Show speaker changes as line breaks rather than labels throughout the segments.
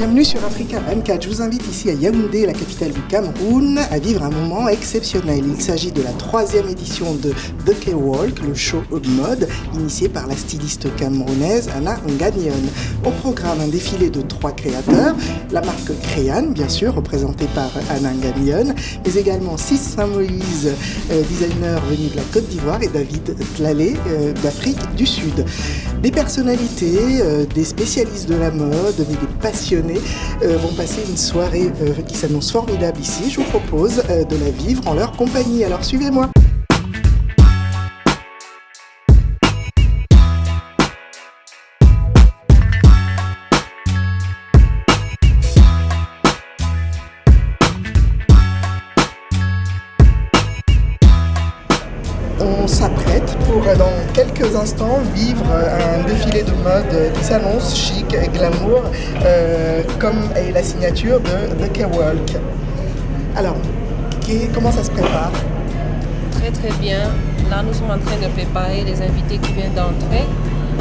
bienvenue sur Africa 24. Je vous invite ici à Yaoundé, la capitale du Cameroun, à vivre un moment exceptionnel. Il s'agit de la 3e édition de The K-Walk, le show de mode initié par la styliste camerounaise Anna Nganion. Au programme, un défilé de 3 créateurs, la marque Créan, bien sûr, représentée par Anna Nganion, mais également Sis Saint-Moïse, designer venu de la Côte d'Ivoire, et David Tlalé d'Afrique du Sud. Des personnalités, des spécialistes de la mode, mais des passionnés vont passer une soirée qui s'annonce formidable ici. Je vous propose de la vivre en leur compagnie. Alors suivez-moi. On s'apprête pour, dans quelques instants, vivre un défilé de mode qui s'annonce chic, glamour, comme est la signature de The K-Walk. Alors, comment ça se prépare?
Très très bien. Là, nous sommes en train de préparer les invités qui viennent d'entrer.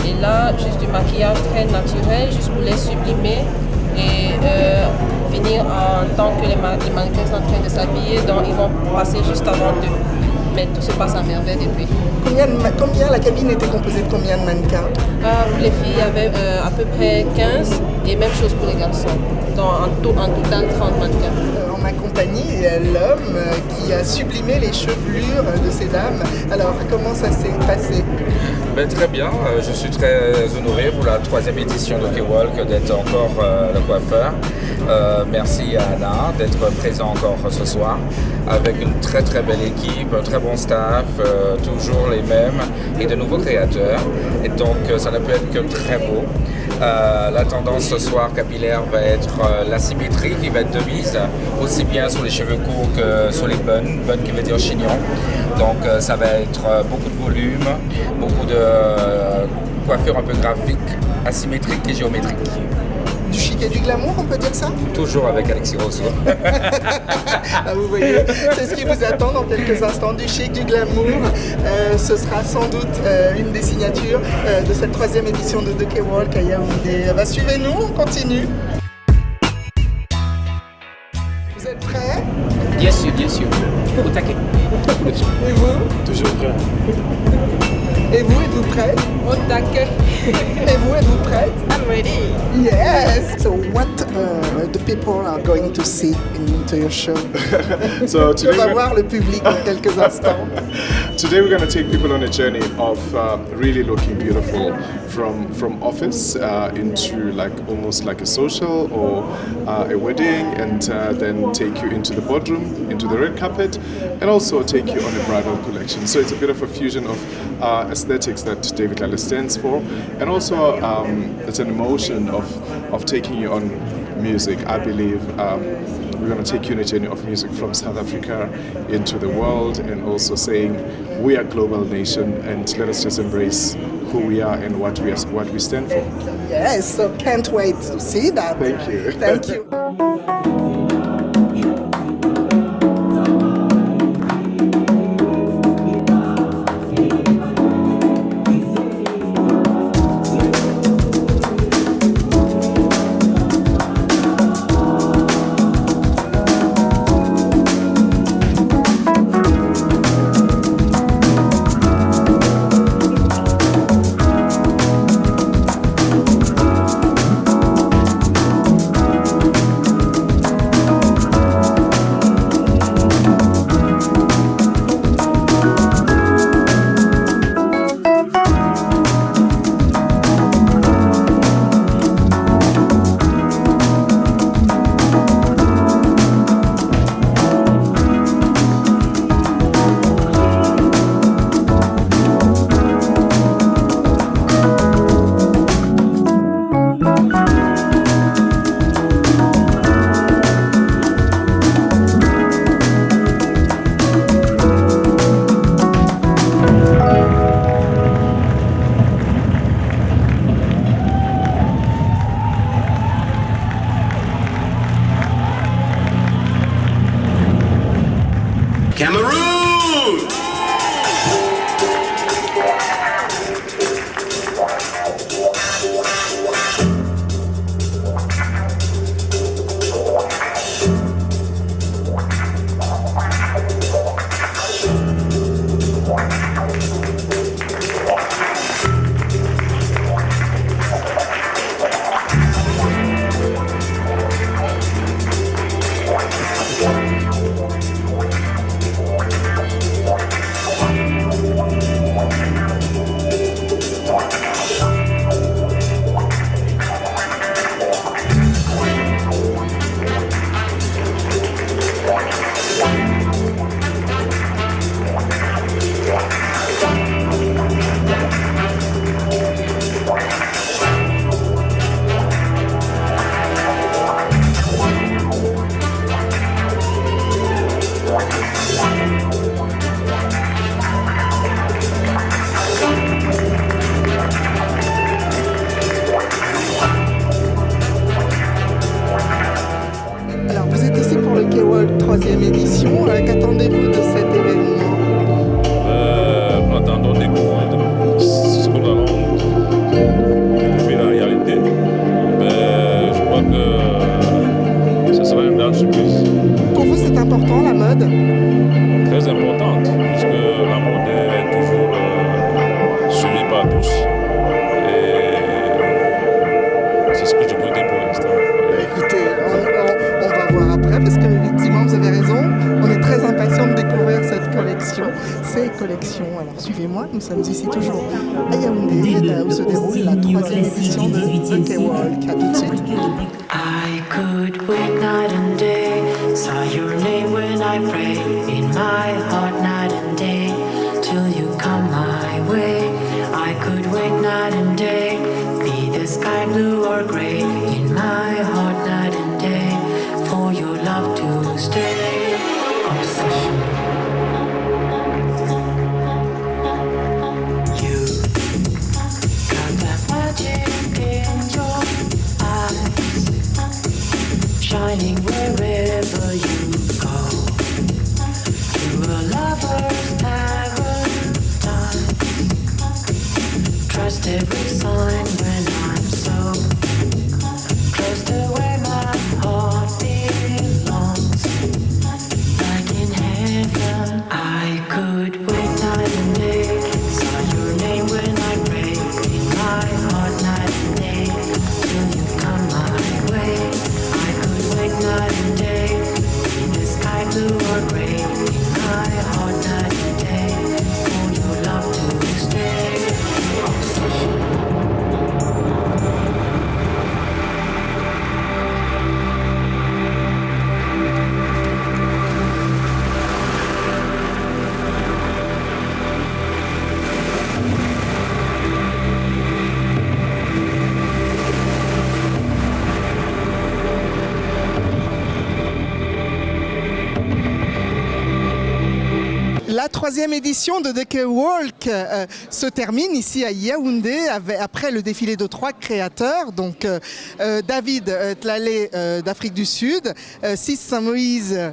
Et là, juste du maquillage très naturel, juste pour les sublimer et finir en tant que les mannequins sont en train de s'habiller. Donc, ils vont passer juste avant d'eux. Mais tout se passe à merveille depuis.
Combien la cabine était composée de combien de mannequins?
Pour les filles, il y avait à peu près 15 et même chose pour les garçons. Donc en total 30 mannequins.
En ma compagnie, l'homme qui a sublimé les chevelures de ces dames. Alors comment ça s'est passé?
Très bien, je suis très honoré pour la 3e édition de K-Walk d'être encore le coiffeur. Merci à Anna d'être présent encore ce soir avec une très très belle équipe, un très bon staff, toujours les mêmes et de nouveaux créateurs. Et donc ça ne peut être que très beau. La tendance ce soir capillaire va être la symétrie qui va être de mise, aussi bien sur les cheveux courts que sur les buns qui veut dire chignon. Donc ça va être beaucoup de volume, beaucoup de coiffure un peu graphique, asymétrique et géométrique.
Du chic et du glamour, on peut dire ça?
Toujours avec Alexis Rousseau.
Ah, vous voyez, c'est ce qui vous attend dans quelques instants, du chic, du glamour. Ce sera sans doute une des signatures de cette 3e édition de The K-Walk à Yaoundé. Suivez-nous, on continue. Vous êtes prêts?
Bien sûr, bien sûr. Au taquet.
Et vous?
Toujours prêt.
Et vous, êtes-vous prête?
Au taquet.
Et vous, êtes-vous prête?
I'm ready.
Yes! So what the people are going to see into your show?
So
On va voir le public dans quelques instants.
today we're going to take people on a journey of really looking beautiful from office into like almost like a social or a wedding, and then take you into the boardroom, into the red carpet, and also take you on a bridal collection. So it's a bit of a fusion of aesthetics that David Lally stands for, and also it's an emotion of taking you on music. I believe we're going to take you on a journey of music from South Africa into the world, and also saying we are a global nation, and let us just embrace who we are and what we stand for.
Yes, so can't wait to see that.
Thank you.
Thank you. salon. Alors suivez-moi, nous sommes ici toujours à Yaoundé, où se déroule la 3e édition de The K-Walk. À tout de suite.
I could wait night and day, saw your name when I pray, in my heart night and day, till you come my way. I could wait night and day, be the sky blue or gray, in my heart night and day, for your love to stay. Obsession. You got that magic in your eyes, shining wherever you go. You're a lover's paradise. Trust every sign when I'm so close to where my heart belongs. Like in heaven, I could wait night and day. Saw your name when I pray, in my heart night and day, till you come my way. I could wait night and day, in the sky blue or gray, in my heart night and day, for your love to stay. Obsession.
La 3e édition de The K-Walk se termine ici à Yaoundé après le défilé de 3 créateurs, donc David Tlalé d'Afrique du Sud, Sis Saint-Moïse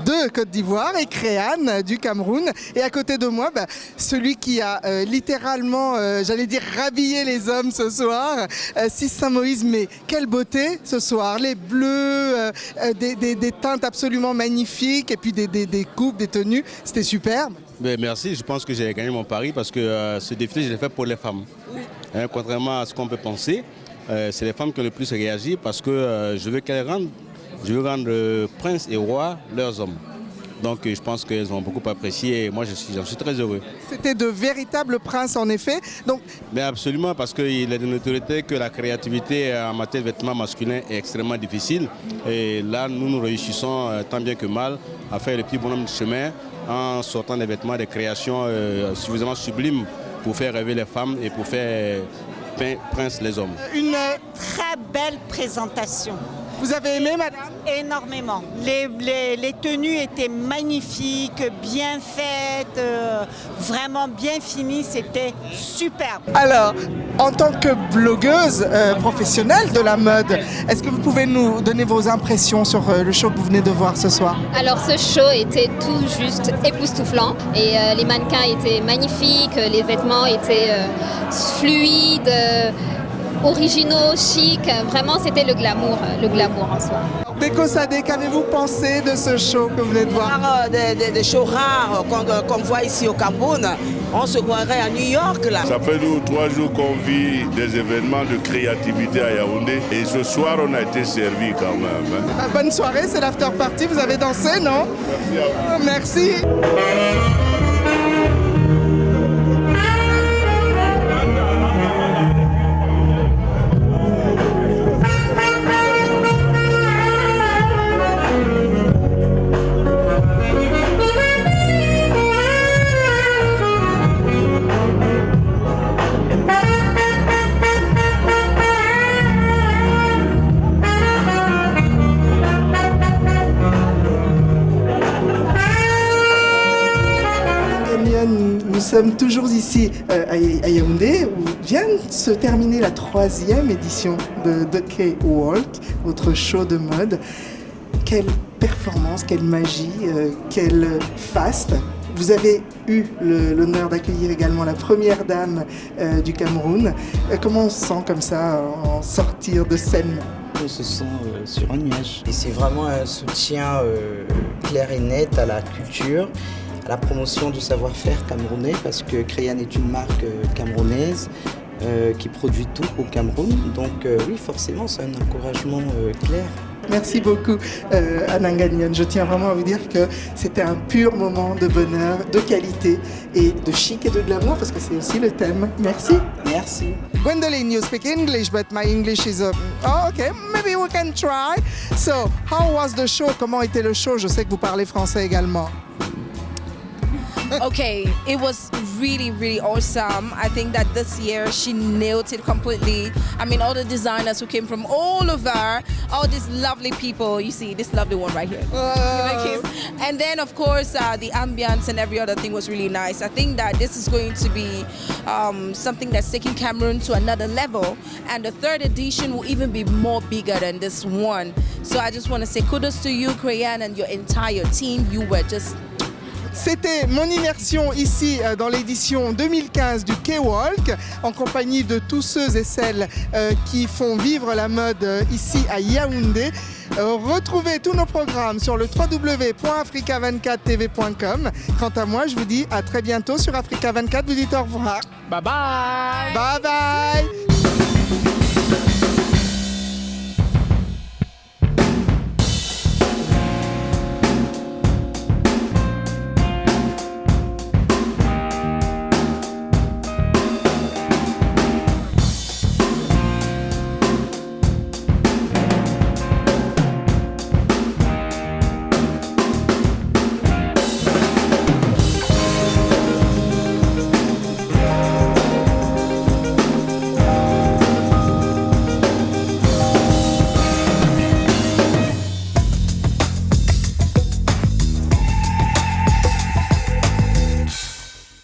de Côte d'Ivoire et Créane du Cameroun. Et à côté de moi, celui qui a littéralement, j'allais dire, rhabillé les hommes ce soir, Sis Saint-Moïse. Mais quelle beauté ce soir, les bleus, des teintes absolument magnifiques et puis des coupes, des tenues, c'était superbe.
Merci, je pense que j'ai gagné mon pari parce que ce défilé, je l'ai fait pour les femmes. Hein, contrairement à ce qu'on peut penser, c'est les femmes qui ont le plus réagi parce que je veux rendre prince et roi leurs hommes. Donc je pense qu'elles ont beaucoup apprécié et moi j'en suis très heureux.
C'était de véritables princes en effet. Donc...
Mais absolument, parce qu'il est de notoriété que la créativité en matière de vêtements masculins est extrêmement difficile. Et là nous réussissons tant bien que mal à faire le petit bonhomme de chemin en sortant des vêtements, des créations suffisamment sublimes pour faire rêver les femmes et pour faire prince les hommes.
Une très belle présentation.
Vous avez aimé, madame?
Énormément. Les tenues étaient magnifiques, bien faites, vraiment bien finies, c'était superbe.
Alors, en tant que blogueuse professionnelle de la mode, est-ce que vous pouvez nous donner vos impressions sur le show que vous venez de voir ce soir?
Alors ce show était tout juste époustouflant et les mannequins étaient magnifiques, les vêtements étaient fluides, originaux, chic, vraiment c'était le glamour en soi.
Beko Sadé, qu'avez-vous pensé de ce show que vous venez de voir?
Des shows rares qu'on voit ici au Cameroun, on se croirait à New York là.
Ça fait 2 ou 3 jours qu'on vit des événements de créativité à Yaoundé et ce soir on a été servi quand même. Hein.
Bonne soirée, c'est l'after party, vous avez dansé, non? Merci à vous. Merci. Nous sommes toujours ici à Yaoundé où vient de se terminer la 3e édition de The K-Walk, votre show de mode. Quelle performance, quelle magie, quel faste. Vous avez eu l'honneur d'accueillir également la première dame du Cameroun. Comment on se sent comme ça en sortir de scène?
On se sent sur un nuage. Et c'est vraiment un soutien clair et net à la culture, à la promotion du savoir-faire camerounais, parce que Créane est une marque camerounaise qui produit tout au Cameroun. Donc oui, forcément, c'est un encouragement clair.
Merci beaucoup, Ananganian. Je tiens vraiment à vous dire que c'était un pur moment de bonheur, de qualité et de chic et de glamour, parce que c'est aussi le thème. Merci.
Merci.
Gwendoline, you speak English, but my English is... Oh, okay, maybe we can try. So, how was the show? Comment était le show? Je sais que vous parlez français également.
Okay, it was really, really awesome. I think that this year she nailed it completely. I mean, all the designers who came from all over, all these lovely people. You see this lovely one right here. And then, of course, the ambience and every other thing was really nice. I think that this is going to be something that's taking Cameroon to another level. And the third edition will even be more bigger than this one. So I just want to say kudos to you, Crayon, and your entire team. You were just...
C'était mon immersion ici dans l'édition 2015 du K-Walk en compagnie de tous ceux et celles qui font vivre la mode ici à Yaoundé. Retrouvez tous nos programmes sur le www.africa24tv.com. Quant à moi, je vous dis à très bientôt sur Africa 24. Vous dites au revoir.
Bye bye.
Bye bye.